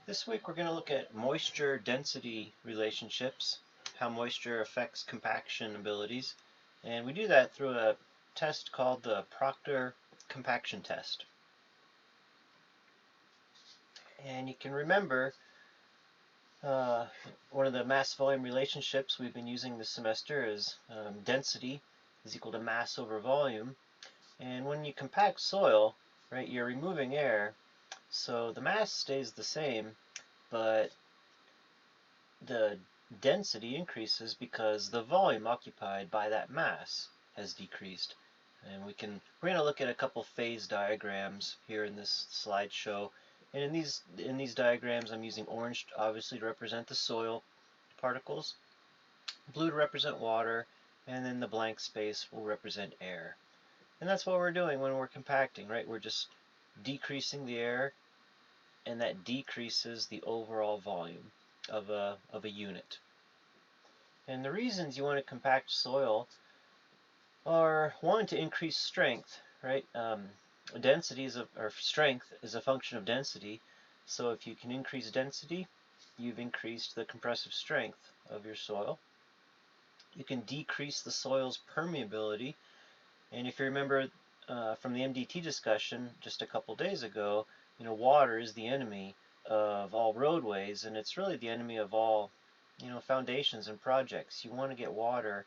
This week we're going to look at moisture density relationships, how moisture affects compaction abilities, and we do that through a test called the Proctor compaction test. And you can remember one of the mass volume relationships we've been using this semester is density is equal to mass over volume. And when you compact soil, right, you're removing air, so the mass stays the same, but the density increases because the volume occupied by that mass has decreased. And we're going to look at a couple phase diagrams here in this slideshow. And in these diagrams, I'm using orange obviously to represent the soil particles, blue to represent water, and then the blank space will represent air. And that's what we're doing when we're compacting, right? We're just decreasing the air, and that decreases the overall volume of a unit. And the reasons you want to compact soil are, one, to increase strength, right? Density or strength is a function of density. So if you can increase density, you've increased the compressive strength of your soil. You can decrease the soil's permeability. And if you remember from the MDT discussion just a couple days ago, water is the enemy of all roadways, and it's really the enemy of all foundations and projects. You want to get water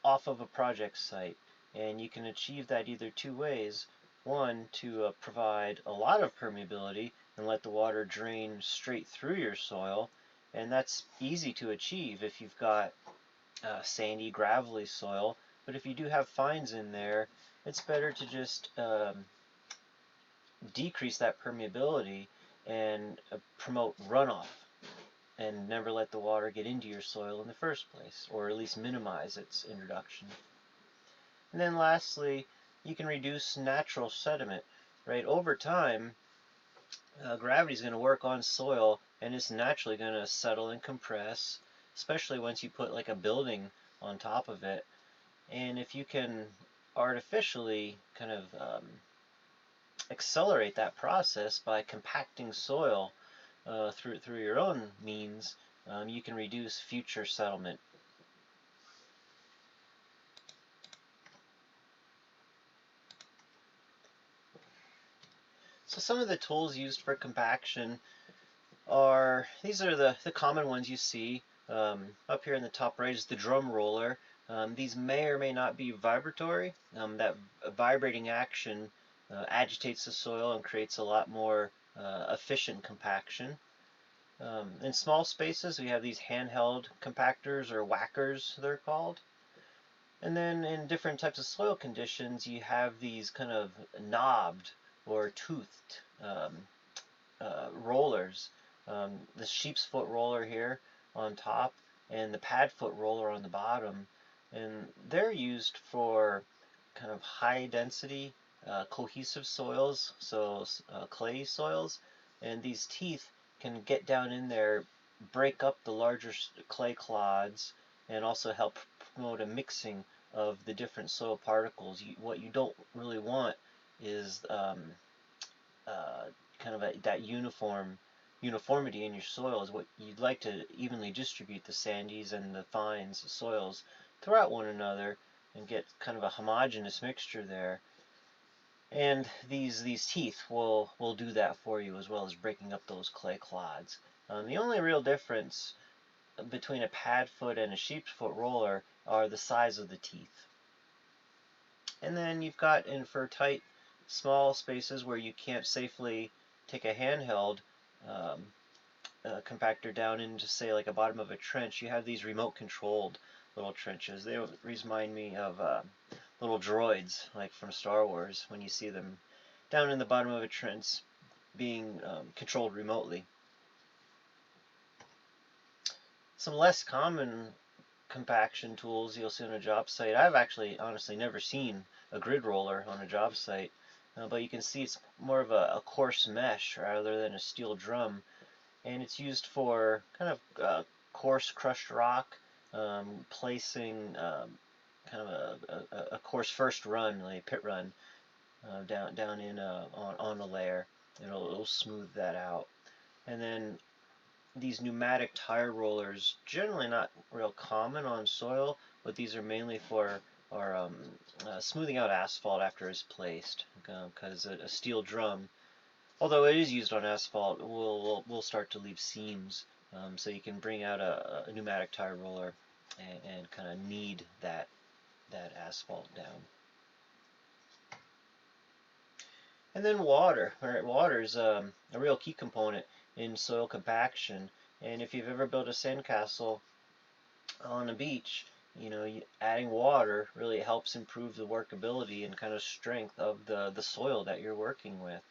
off of a project site, and you can achieve that either two ways. One, to provide a lot of permeability and let the water drain straight through your soil, and that's easy to achieve if you've got sandy, gravelly soil. But if you do have fines in there, it's better to just decrease that permeability and promote runoff, and never let the water get into your soil in the first place, or at least minimize its introduction. And then lastly, you can reduce natural sediment, right? Over time, gravity is going to work on soil, and it's naturally going to settle and compress, especially once you put like a building on top of it. And if you can artificially kind of accelerate that process by compacting soil through your own means, you can reduce future settlement. So some of the tools used for compaction these are the common ones you see. Up here in the top right is the drum roller. These may or may not be vibratory. That vibrating action agitates the soil and creates a lot more efficient compaction. In small spaces, we have these handheld compactors, or whackers they're called. And then in different types of soil conditions, you have these kind of knobbed or toothed rollers. The sheep's foot roller here on top, and the pad foot roller on the bottom. And they're used for kind of high density cohesive soils, so clay soils. And these teeth can get down in there, break up the larger clay clods, and also help promote a mixing of the different soil particles. What you don't really want is kind of that uniformity in your soil. Is what you'd like to evenly distribute the sandies and the fines soils throughout one another and get kind of a homogeneous mixture there. And these teeth will do that for you, as well as breaking up those clay clods. The only real difference between a pad foot and a sheep's foot roller are the size of the teeth. And then you've got, for tight, small spaces where you can't safely take a handheld compactor down into, say, like a bottom of a trench, you have these remote controlled little trenches. They remind me of little droids, like from Star Wars, when you see them down in the bottom of a trench being controlled remotely. Some less common compaction tools you'll see on a job site. I've actually honestly never seen a grid roller on a job site, but you can see it's more of a coarse mesh rather than a steel drum, and it's used for kind of coarse crushed rock, placing kind of a course first run, like a pit run, down in on a layer. It'll smooth that out. And then these pneumatic tire rollers, generally not real common on soil, but these are mainly for smoothing out asphalt after it's placed, because a steel drum, although it is used on asphalt, will start to leave seams. So you can bring out a pneumatic tire roller and kind of knead that asphalt down. And then water. All right, water is a real key component in soil compaction. And if you've ever built a sandcastle on a beach, adding water really helps improve the workability and kind of strength of the soil that you're working with.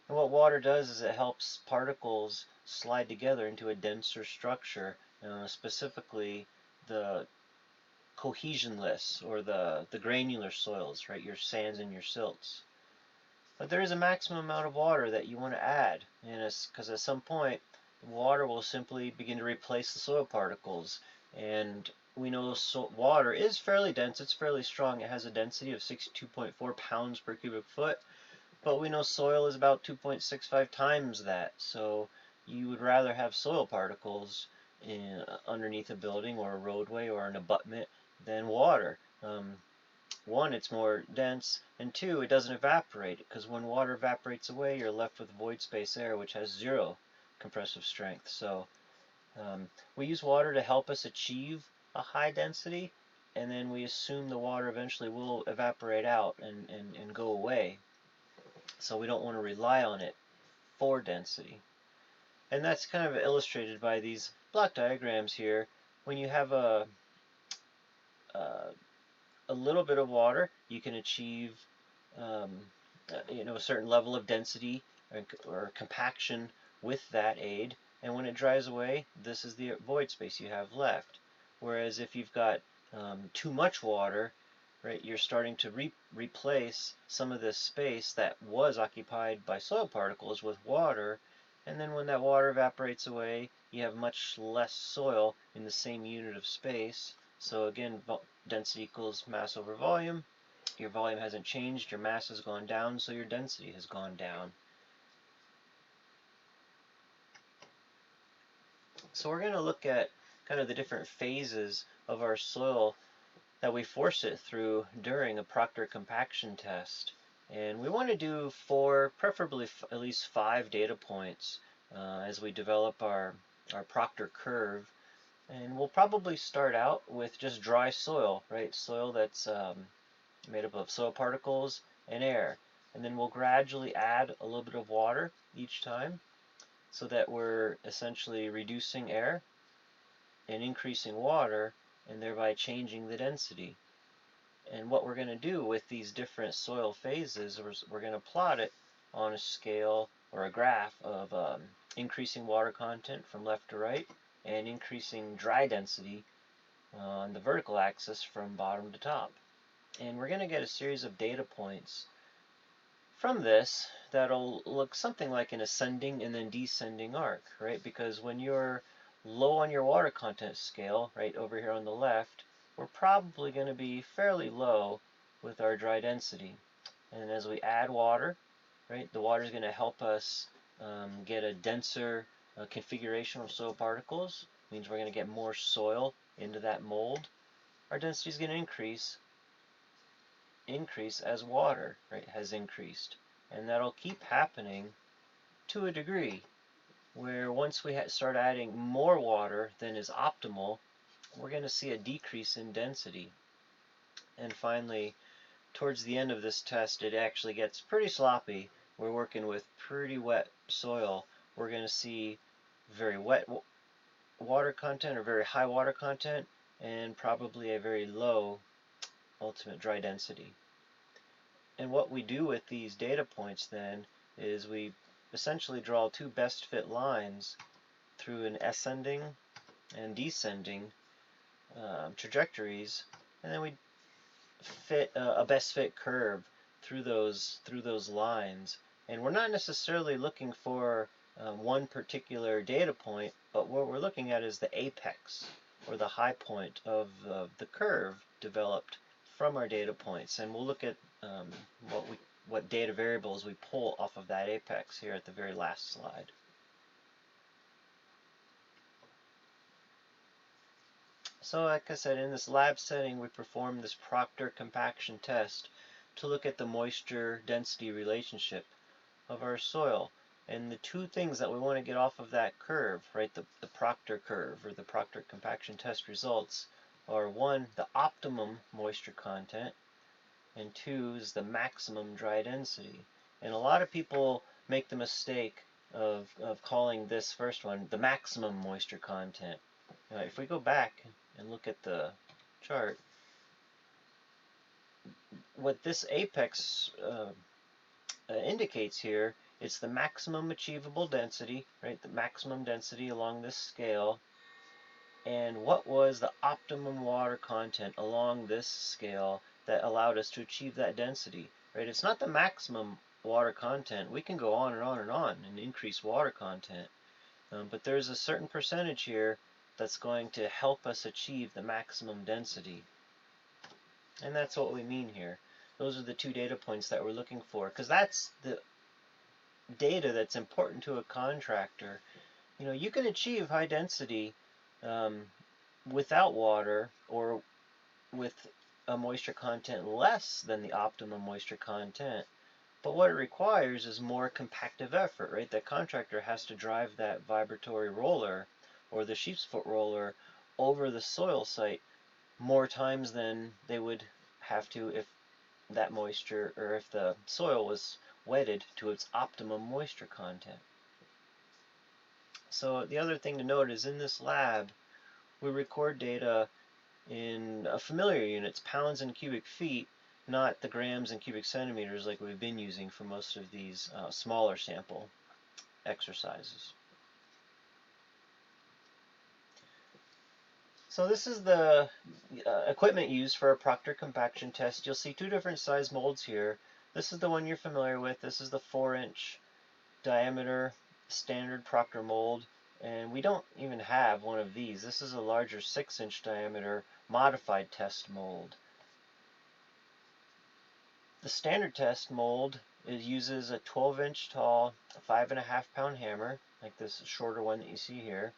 And what water does is it helps particles slide together into a denser structure, specifically the cohesionless or the granular soils, right? Your sands and your silts. But there is a maximum amount of water that you want to add, because at some point, water will simply begin to replace the soil particles. And we know water is fairly dense, it's fairly strong. It has a density of 62.4 pounds per cubic foot, but we know soil is about 2.65 times that. So you would rather have soil particles underneath a building or a roadway or an abutment than water. One, it's more dense, and two, it doesn't evaporate, because when water evaporates away, you're left with void space air, which has zero compressive strength. So we use water to help us achieve a high density, and then we assume the water eventually will evaporate out and go away. So we don't want to rely on it for density. And that's kind of illustrated by these block diagrams here. When you have a little bit of water, you can achieve a certain level of density or compaction with that aid, and when it dries away, this is the void space you have left. Whereas if you've got too much water, right, you're starting to replace some of this space that was occupied by soil particles with water, and then when that water evaporates away, you have much less soil in the same unit of space. So again, density equals mass over volume. Your volume hasn't changed, your mass has gone down, so your density has gone down. So we're going to look at kind of the different phases of our soil that we force it through during a Proctor compaction test. And we want to do 4, preferably at least 5 data points as we develop our Proctor curve. And we'll probably start out with just dry soil, right? Soil that's made up of soil particles and air. And then we'll gradually add a little bit of water each time so that we're essentially reducing air and increasing water and thereby changing the density. And what we're going to do with these different soil phases is we're going to plot it on a scale or a graph of increasing water content from left to right and increasing dry density on the vertical axis from bottom to top. And we're going to get a series of data points from this that'll look something like an ascending and then descending arc, right? Because when you're low on your water content scale, right over here on the left, we're probably going to be fairly low with our dry density. And as we add water, right, the water is going to help us get a denser configuration of soil particles. Means we're going to get more soil into that mold. Our density is going to increase as water, right, has increased. And that'll keep happening to a degree, where once we start adding more water than is optimal, we're going to see a decrease in density. And finally, towards the end of this test, it actually gets pretty sloppy. We're working with pretty wet soil. We're going to see very wet water content or very high water content and probably a very low ultimate dry density. And what we do with these data points then is we essentially draw 2 best fit lines through an ascending and descending trajectories, and then we fit a best fit curve through those lines. And we're not necessarily looking for one particular data point, but what we're looking at is the apex or the high point of the curve developed from our data points. And we'll look at what data variables we pull off of that apex here at the very last slide. So like I said, in this lab setting, we performed this Proctor compaction test to look at the moisture density relationship of our soil. And the two things that we want to get off of that curve, right, the Proctor curve or the Proctor compaction test results are one, the optimum moisture content, and two is the maximum dry density. And a lot of people make the mistake of calling this first one the maximum moisture content. Now, if we go back and look at the chart, what this apex indicates here, it's the maximum achievable density, right? The maximum density along this scale. And what was the optimum water content along this scale that allowed us to achieve that density, right? It's not the maximum water content. We can go on and on and on and increase water content. But there's a certain percentage here that's going to help us achieve the maximum density. And that's what we mean here. Those are the two data points that we're looking for, because that's the data that's important to a contractor. You know, you can achieve high density without water or with a moisture content less than the optimum moisture content. But what it requires is more compactive effort, right? The contractor has to drive that vibratory roller or the sheep's foot roller over the soil site more times than they would have to if that moisture or if the soil was wetted to its optimum moisture content. So the other thing to note is in this lab, we record data in familiar units, pounds and cubic feet, not the grams and cubic centimeters like we've been using for most of these smaller sample exercises. So this is the equipment used for a Proctor compaction test. You'll see two different size molds here. This is the one you're familiar with. This is the 4-inch diameter standard Proctor mold. And we don't even have one of these. This is a larger 6-inch diameter modified test mold. The standard test mold uses a 12-inch tall, 5.5-pound hammer, like this shorter one that you see here.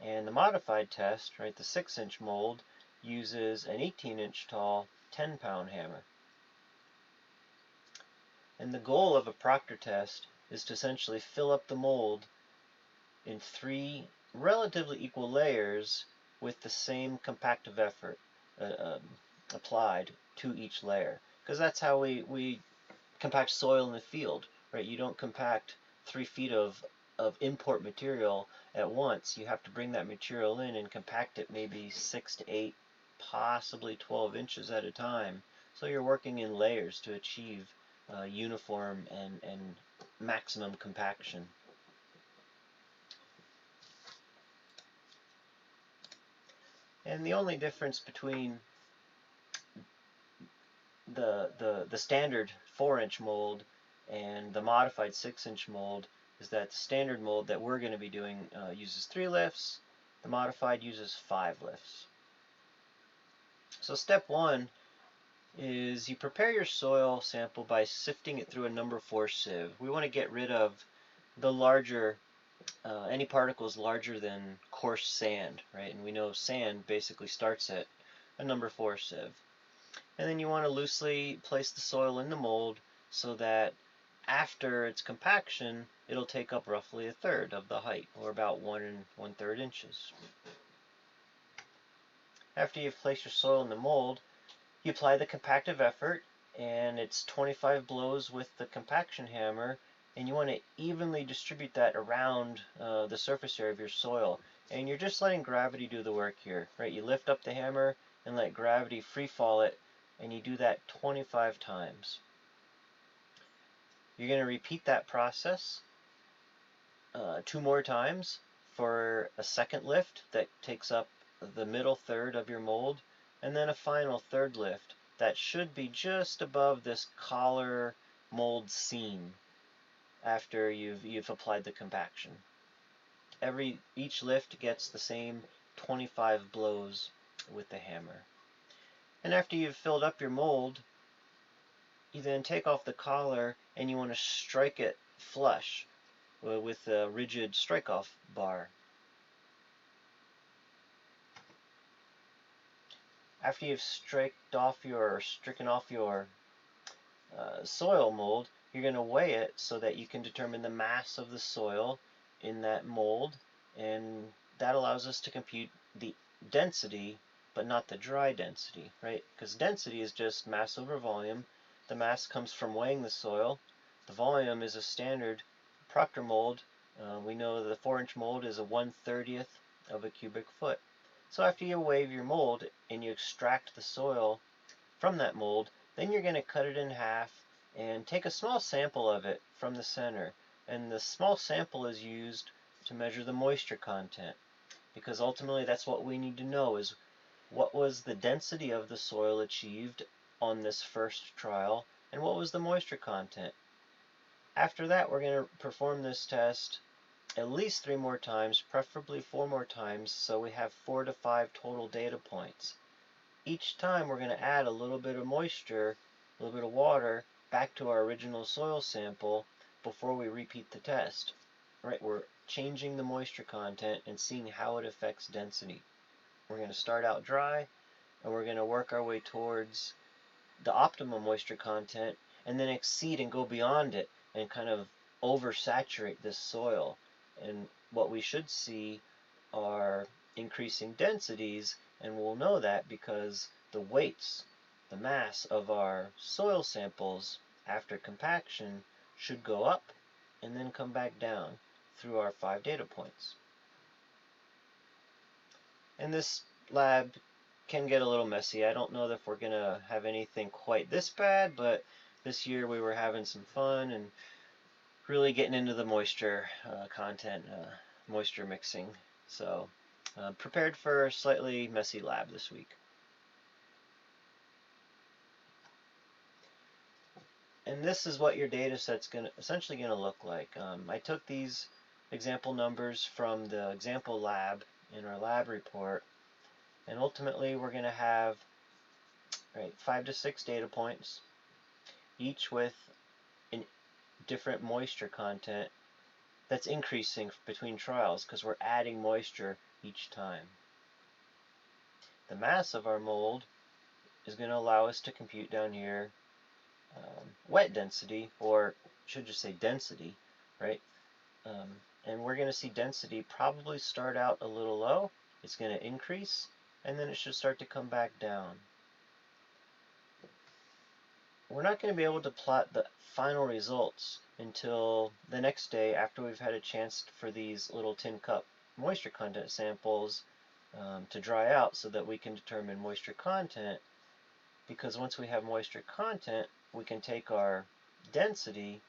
And the modified test, right, the 6-inch mold, uses an 18-inch tall, 10-pound hammer. And the goal of a Proctor test is to essentially fill up the mold in 3 relatively equal layers with the same compactive effort applied to each layer. Because that's how we compact soil in the field, right? You don't compact 3 feet of import material at once. You have to bring that material in and compact it maybe 6 to 8, possibly 12 inches at a time. So you're working in layers to achieve uniform and maximum compaction. And the only difference between the standard 4-inch mold and the modified 6-inch mold is that the standard mold that we're going to be doing uses 3 lifts. The modified uses 5 lifts. So step 1 is you prepare your soil sample by sifting it through a number 4 sieve. We want to get rid of the larger, any particles larger than coarse sand, right? And we know sand basically starts at a number 4 sieve. And then you want to loosely place the soil in the mold so that after its compaction, it'll take up roughly 1/3 of the height, or about 1 1/3 inches. After you've placed your soil in the mold, you apply the compactive effort, and it's 25 blows with the compaction hammer, and you want to evenly distribute that around the surface area of your soil. And you're just letting gravity do the work here, right? You lift up the hammer and let gravity free fall it, and you do that 25 times. You're going to repeat that process 2 more times for a second lift that takes up the middle third of your mold, and then a final 3rd lift that should be just above this collar mold seam after you've applied the compaction. Each lift gets the same 25 blows with the hammer. And after you've filled up your mold, you then take off the collar and you want to strike it flush with a rigid strike-off bar. after you've stricken off your soil mold, you're going to weigh it so that you can determine the mass of the soil in that mold, and that allows us to compute the density but not the dry density, right? Because density is just mass over volume. The mass comes from weighing the soil. The volume is a standard Proctor mold. We know the 4-inch mold is a 1/30th of a cubic foot. So after you weigh your mold and you extract the soil from that mold, then you're going to cut it in half and take a small sample of it from the center. And the small sample is used to measure the moisture content, because ultimately that's what we need to know, is what was the density of the soil achieved on this first trial, and what was the moisture content. After that, we're going to perform this test at least 3 more times, preferably 4 more times, so we have 4 to 5 total data points. Each time we're going to add a little bit of moisture, a little bit of water, back to our original soil sample before we repeat the test. Right, we're changing the moisture content and seeing how it affects density. We're going to start out dry, and we're going to work our way towards the optimum moisture content, and then exceed and go beyond it and kind of oversaturate this soil. And what we should see are increasing densities, and we'll know that because the weights, the mass of our soil samples after compaction should go up and then come back down through our 5 data points. And this lab can get a little messy. I don't know if we're going to have anything quite this bad, but this year we were having some fun and really getting into the moisture content, moisture mixing. So prepared for a slightly messy lab this week. And this is what your data set's essentially going to look like. I took these example numbers from the example lab in our lab report, and ultimately we're going to have 5 to 6 data points, each with a different moisture content that's increasing between trials because we're adding moisture each time. The mass of our mold is going to allow us to compute down here wet density, or should just say density, right? And we're going to see density probably start out a little low. It's going to increase, and then it should start to come back down. We're not going to be able to plot the final results until the next day after we've had a chance for these little tin cup moisture content samples to dry out so that we can determine moisture content, because once we have moisture content, we can take our density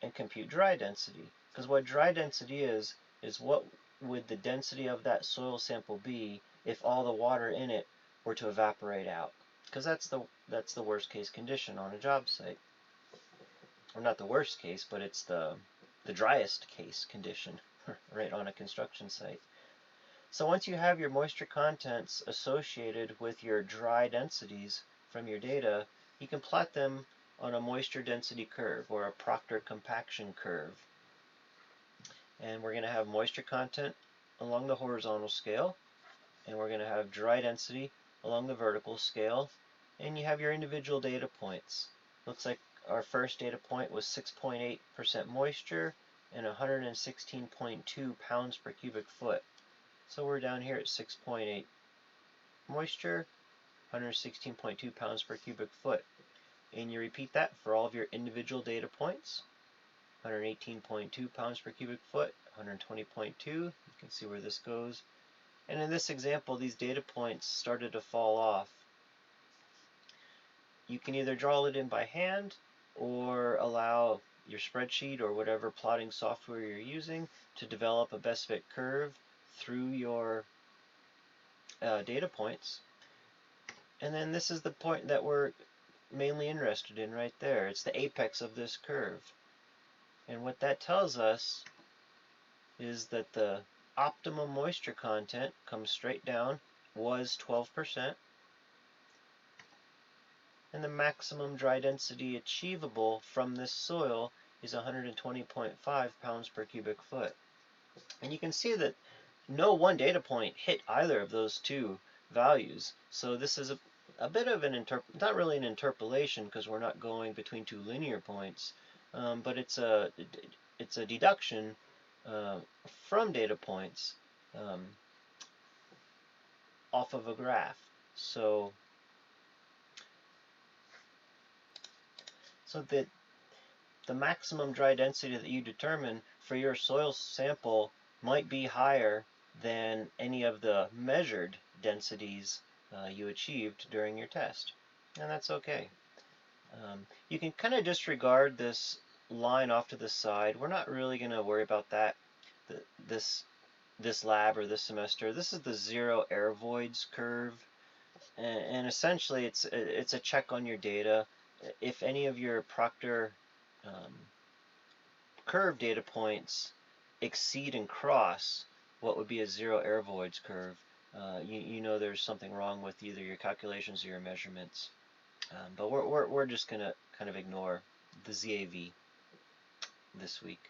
and compute dry density. Because what dry density is what would the density of that soil sample be if all the water in it were to evaporate out. Because that's the worst case condition on a job site. Or not the worst case, but it's the driest case condition right on a construction site. So once you have your moisture contents associated with your dry densities from your data, you can plot them on a moisture density curve, or a Proctor compaction curve. And we're going to have moisture content along the horizontal scale, and we're going to have dry density along the vertical scale, and you have your individual data points. Looks like our first data point was 6.8% moisture and 116.2 pounds per cubic foot. So we're down here at 6.8 moisture, 116.2 pounds per cubic foot. And you repeat that for all of your individual data points. 118.2 pounds per cubic foot, 120.2. You can see where this goes. And in this example, these data points started to fall off. You can either draw it in by hand or allow your spreadsheet or whatever plotting software you're using to develop a best fit curve through your data points. And then this is the point that we're mainly interested in right there. It's the apex of this curve. And what that tells us is that the optimum moisture content comes straight down, was 12%, and the maximum dry density achievable from this soil is 120.5 pounds per cubic foot. And you can see that no one data point hit either of those two values. So this is a bit of an not really an interpolation because we're not going between two linear points, but it's a deduction uh, from data points off of a graph. So that the maximum dry density that you determine for your soil sample might be higher than any of the measured densities you achieved during your test. And that's okay. You can kind of disregard this line off to the side. We're not really going to worry about that this lab or this semester. This is the zero air voids curve. And essentially it's a check on your data. If any of your Proctor curve data points exceed and cross what would be a zero air voids curve, you know there's something wrong with either your calculations or your measurements. But we're just going to kind of ignore the ZAV this week.